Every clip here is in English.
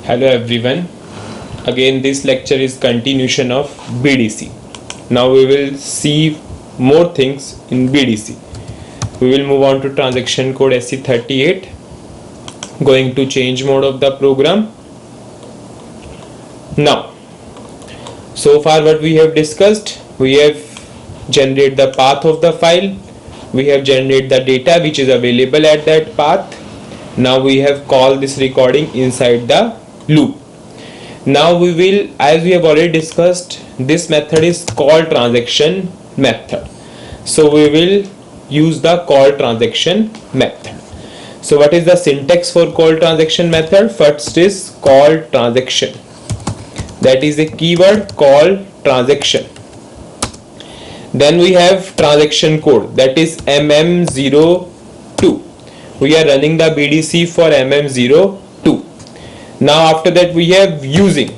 Hello everyone. Again this lecture is continuation of BDC. Now we will see more things in BDC. We will move on to transaction code SC38. Going to change mode of the program. Now, so far what we have discussed, we have generated the path of the file. We have generated the data which is available at that path. Now we have called this recording inside the loop. Now we will, as we have already discussed, this method is call transaction method. So we will use the call transaction method. So what is the syntax for call transaction method? First is call transaction. That is the keyword call transaction. Then we have transaction code, that is MM02. We are running the BDC for MM02. Now after that we have using.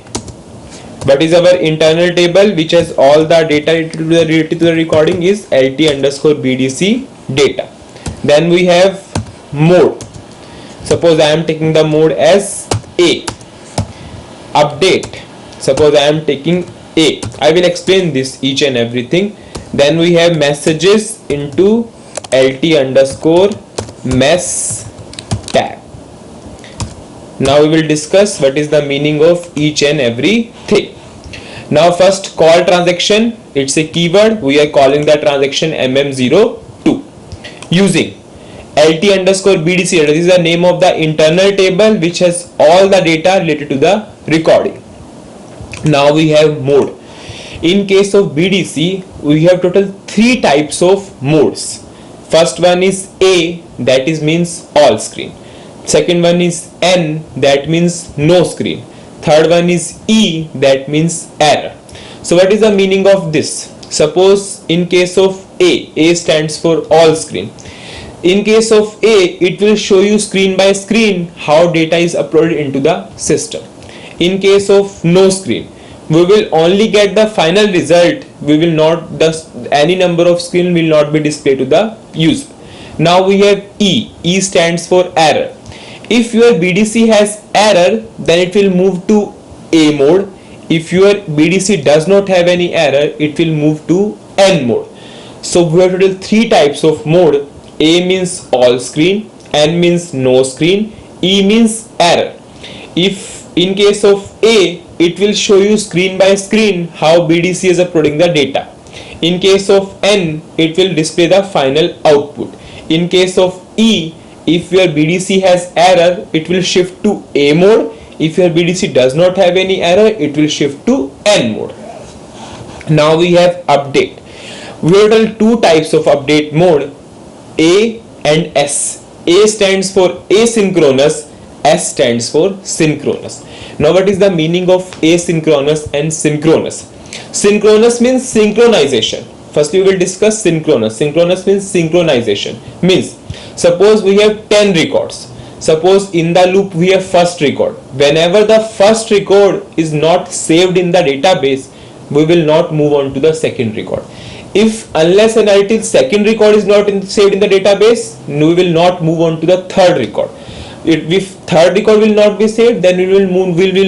What is our internal table which has all the data related to the recording is LT_BDC data. Then we have mode. Suppose I am taking the mode as A. Update. Suppose I am taking A. I will explain this each and everything. Then we have messages into LT_mess tag. Now we will discuss what is the meaning of each and every thing. Now first call transaction, it's a keyword. We are calling the transaction MM02. Using LT_BDC, that is the name of the internal table which has all the data related to the recording. Now we have mode. In case of BDC, we have total 3 types of modes. First one is A, that is means all screen. Second one is N, that means no screen. Third one is E, that means error. So what is the meaning of this? Suppose in case of A stands for all screen. In case of A, it will show you screen by screen how data is uploaded into the system. In case of no screen, we will only get the final result. We will not, any number of screen will not be displayed to the user. Now we have E. E stands for error. If your BDC has error, then it will move to A mode. If your BDC does not have any error, it will move to N mode. So we have total 3 types of mode. A means all screen, N means no screen, E means error. If in case of A, it will show you screen by screen how BDC is uploading the data. In case of N, it will display the final output. In case of E, if your BDC has error, it will shift to A mode. If your BDC does not have any error, it will shift to N mode. Now we have update. We have 2 types of update mode, A and S. A stands for asynchronous, S stands for synchronous. Now what is the meaning of asynchronous and synchronous? Synchronous means synchronization. First we will discuss synchronous. Synchronous means synchronization. Means suppose we have 10 records. Suppose in the loop we have first record. Whenever the first record is not saved in the database, we will not move on to the second record. If unless and until second record is not saved in the database, we will not move on to the third record. If third record will not be saved, then we will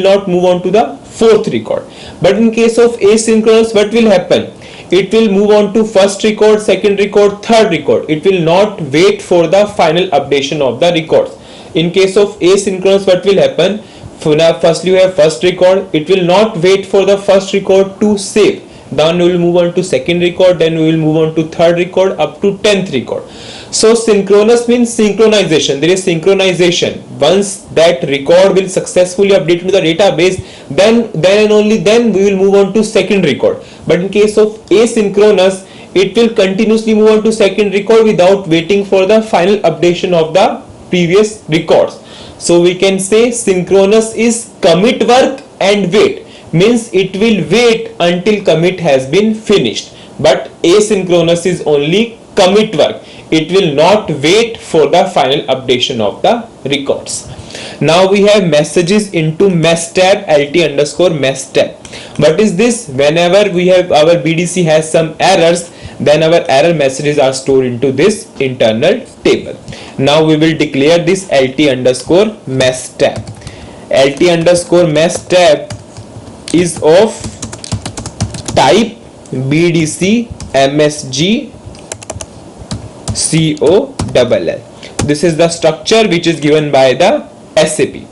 not move on to the fourth record. But in case of asynchronous, what will happen? It will move on to first record, second record, third record. It will not wait for the final updation of the records. In case of asynchronous, what will happen? First you have first record. It will not wait for the first record to save. Then we will move on to second record, then we will move on to third record up to 10th record. So synchronous means synchronization. There is synchronization. Once that record will successfully update into the database, then and only then we will move on to second record. But in case of asynchronous, it will continuously move on to second record without waiting for the final updation of the previous records. So we can say synchronous is commit work and wait. Means it will wait until commit has been finished. But asynchronous is only commit work. It will not wait for the final updation of the records. Now we have messages into mess tab, LT_mess tab. What is this? Whenever we have our BDC has some errors, then our error messages are stored into this internal table. Now we will declare this LT_mess tab. lt underscore mess tab is of type bdc msg coll. This is the structure which is given by the SAP.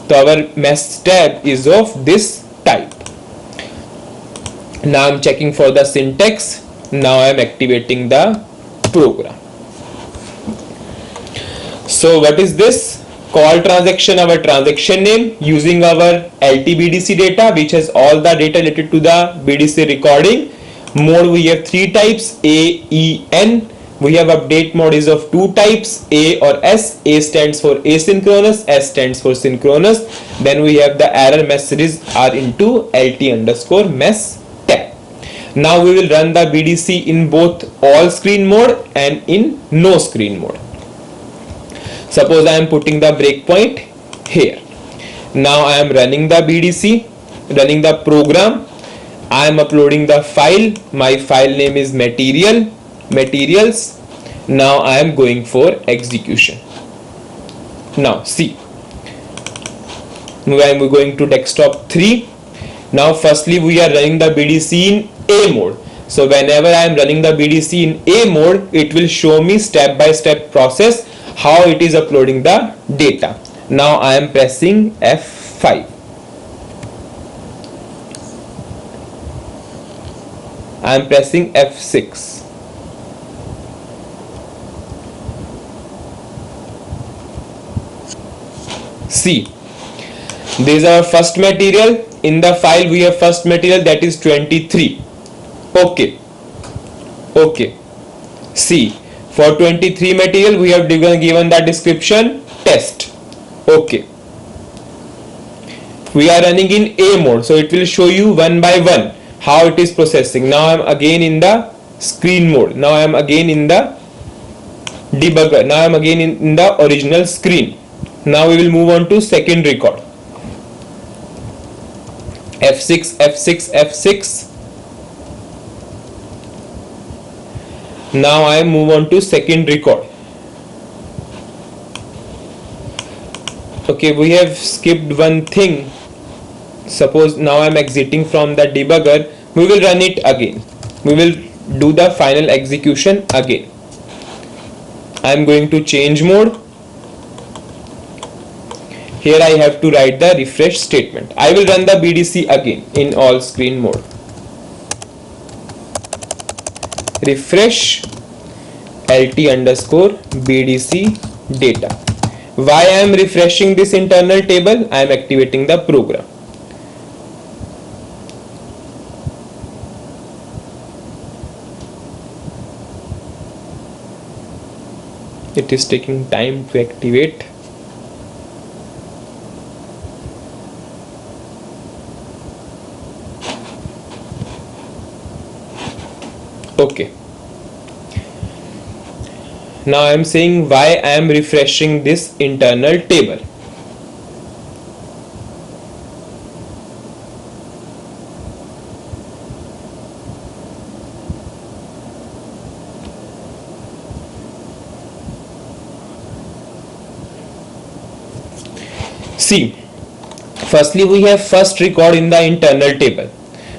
So our mess tab is of this type. Now I'm checking for the syntax. Now I'm activating the program. So what is this? Call transaction, our transaction name using our LTBDC data, which has all the data related to the BDC recording. Mode we have three types, A, E, N. We have update mode is of two types, A or S. A stands for asynchronous, S stands for synchronous. Then we have the error messages are into LT underscore mess tab. Now we will run the BDC in both all screen mode and in no screen mode. Suppose I am putting the breakpoint here. Now I am running the BDC, running the program. I am uploading the file. My file name is materials. Now I am going for execution. Now see, I am going to desktop 3. Now firstly we are running the BDC in A mode. So whenever I am running the BDC in A mode, it will show me step by step process how it is uploading the data. Now I am pressing F5. I am pressing F6. See, this is our first material. In the file we have first material, that is 23. Okay. See, for 23 material we have given the description test. Okay. We are running in A mode, so it will show you one by one how it is processing. Now I am again in the screen mode. Now I am again in the debugger. Now I am again in the original screen. Now we will move on to second record. F6. Now I move on to second record. Okay, we have skipped one thing. Suppose now I am exiting from the debugger. We will run it again. We will do the final execution again. I am going to change mode. Here I have to write the refresh statement. I will run the BDC again in all screen mode. Refresh LT underscore BDC data. Why I am refreshing this internal table? I am activating the program. It is taking time to activate. Okay. Now I am saying why I am refreshing this internal table. See, firstly we have first record in the internal table.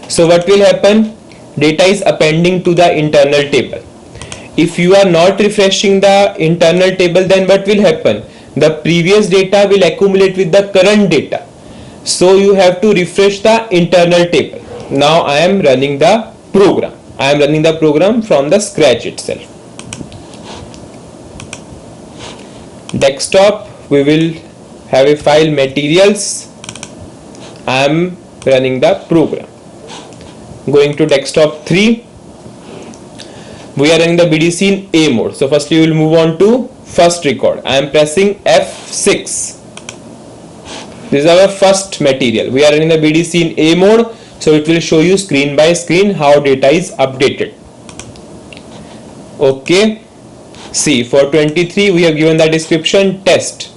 So what will happen? Data is appending to the internal table. If you are not refreshing the internal table, then what will happen? The previous data will accumulate with the current data. So you have to refresh the internal table. Now I am running the program. I am running the program from the scratch itself. Desktop, we will have a file materials. I am running the program. Going to desktop 3. We are running the BDC in A mode. So firstly we will move on to first record. I am pressing F6. This is our first material. We are running the BDC in A mode. So it will show you screen by screen how data is updated. Okay. See, for 23 we have given the description test.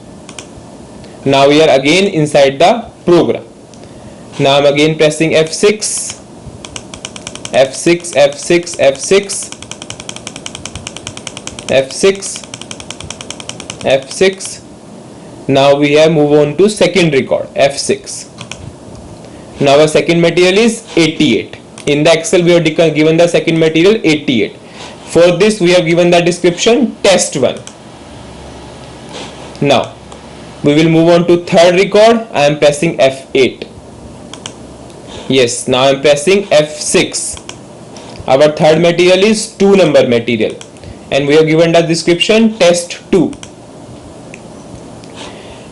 Now we are again inside the program. Now I am again pressing F6. F6. Now we have move on to second record F6. Now our second material is 88. In the Excel we have given the second material 88. For this we have given the description test 1. Now we will move on to third record. I am pressing F8. Yes, now I am pressing F6. Our third material is 2 number material and we have given the description test 2.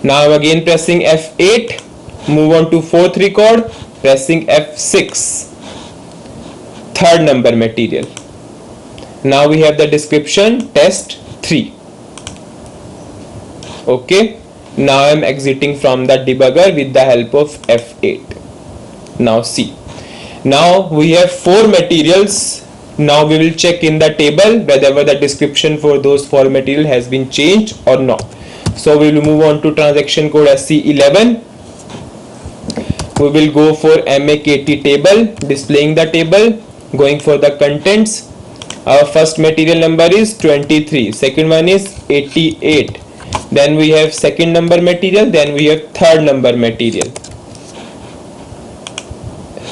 Now again pressing F8. Move on to fourth record, pressing F6. Third number material. Now we have the description test 3. Okay. Now I am exiting from the debugger with the help of F8. Now see. Now we have 4 materials. Now we will check in the table whether the description for those 4 material has been changed or not. So we will move on to transaction code SC11. We will go for MAKT table, displaying the table, going for the contents. Our first material number is 23, second one is 88. Then we have second number material, then we have third number material.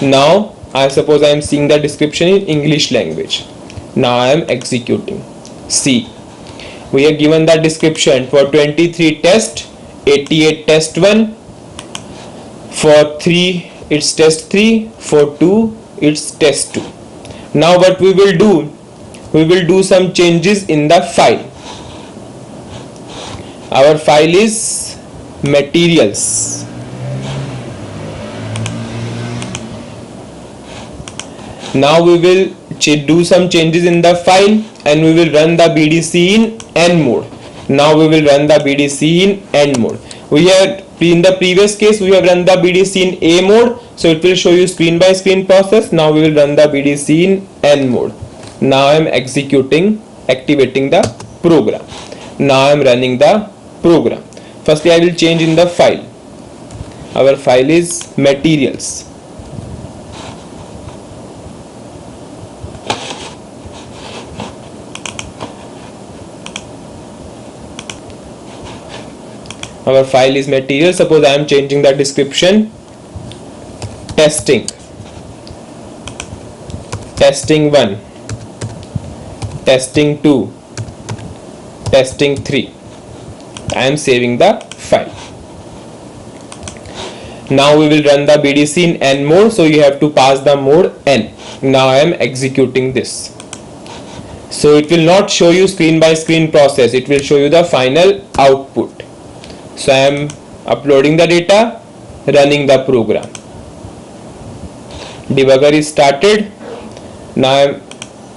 Now I suppose I am seeing the description in English language. Now I am executing. See, we have given the description for 23 test, 88 test 1, for 3 it's test 3, for 2 it's test 2. Now what we will do some changes in the file. Our file is materials. Now we will do some changes in the file and we will run the BDC in N mode. Now we will run the BDC in N mode. We have in the previous case we have run the BDC in A mode, so it will show you screen by screen process. Now we will run the BDC in N mode. Now I am activating the program. Now I am running the program. Firstly I will change in the file. Our file is materials. Our file is material. Suppose I am changing the description testing 1, testing 2, testing 3. I am saving the file. Now we will run the BDC in N mode, so you have to pass the mode N. Now I am executing this. So it will not show you screen by screen process, it will show you the final output. So I am uploading the data, running the program. Debugger is started. Now I am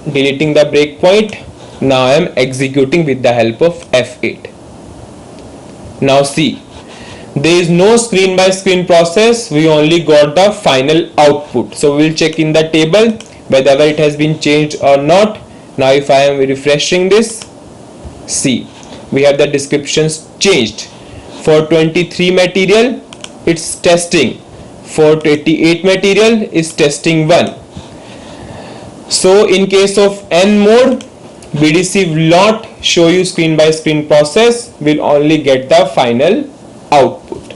deleting the breakpoint. Now I am executing with the help of F8. Now see, there is no screen by screen process, we only got the final output. So we will check in the table whether it has been changed or not. Now if I am refreshing this, see, we have the descriptions changed. For 23 material it's testing, for 88 material is testing 1. So in case of N mode, BDC will not show you screen by screen process, will only get the final output.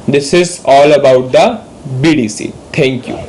This is all about the BDC. Thank you.